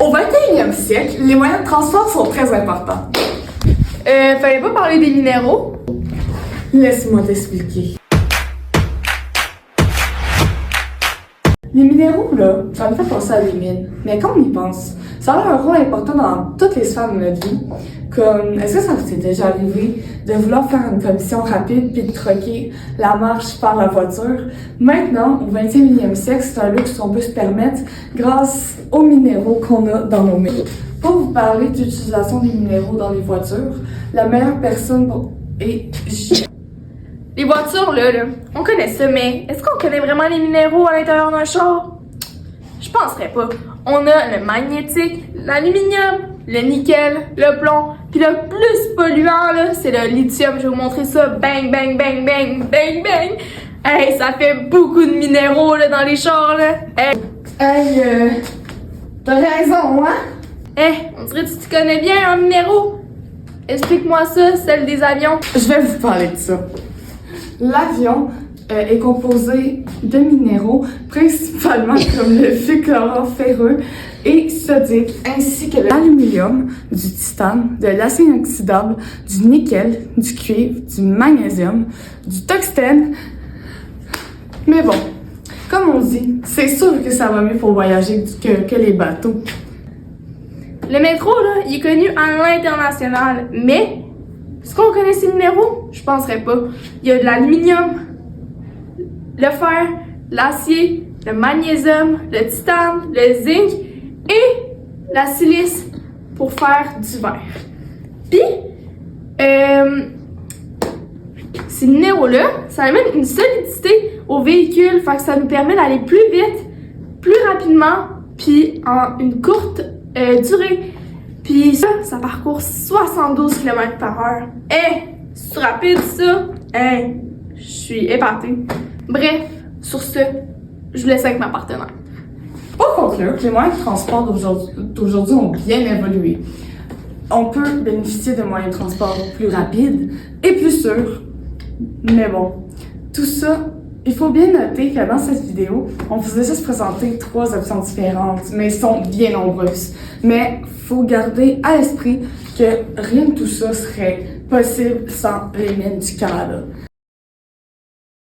Au 21e siècle, les moyens de transport sont très importants. Fallait pas parler des minéraux? Laisse-moi t'expliquer. Les minéraux, là, ça me fait penser à des mines. Mais quand on y pense, ça a un rôle important dans toutes les sphères de notre vie. Comme, est-ce que ça t'est déjà arrivé de vouloir faire une commission rapide puis de troquer la marche par la voiture? Maintenant, au 21e siècle, c'est un luxe qu'on peut se permettre grâce aux minéraux qu'on a dans nos mines. Pour vous parler de l'utilisation des minéraux dans les voitures, la meilleure personne est... Les voitures, là, on connaît ça, mais est-ce qu'on connaît vraiment les minéraux à l'intérieur d'un char? Je penserais pas. On a le magnétique, l'aluminium, le nickel, le plomb, puis le plus polluant, là, c'est le lithium. Je vais vous montrer ça. Bang, bang, bang, bang, bang, bang. Hey, ça fait beaucoup de minéraux, là, dans les chars, là. Hey, t'as raison, hein? Hey, on dirait que tu te connais bien en minéraux. Explique-moi ça, celle des avions. Je vais vous parler de ça. L'avion est composé de minéraux, principalement comme le fuchlore ferreux et sodique, ainsi que l'aluminium, du titane, de l'acier inoxydable, du nickel, du cuivre, du magnésium, du tungstène. Mais bon, comme on dit, c'est sûr que ça va mieux pour voyager que les bateaux. Le métro, là, il est connu à l'international, mais est-ce qu'on connaît ces minéraux? Je penserais pas. Il y a de l'aluminium, le fer, l'acier, le magnésium, le titane, le zinc et la silice pour faire du verre. Puis, ces minéraux-là, ça amène une solidité au véhicule, fait que ça nous permet d'aller plus vite, plus rapidement, puis en une courte durée. Puis ça parcourt 72 km/h. C'est rapide ça? Je suis épatée. Bref, sur ce, je vous laisse avec ma partenaire. Pour conclure, les moyens de transport d'aujourd'hui ont bien évolué. On peut bénéficier de moyens de transport plus rapides et plus sûrs. Mais bon, tout ça, il faut bien noter que dans cette vidéo, on vous a juste présenté 3 options différentes, mais elles sont bien nombreuses. Mais faut garder à l'esprit que rien de tout ça serait possible sans les mines du Canada.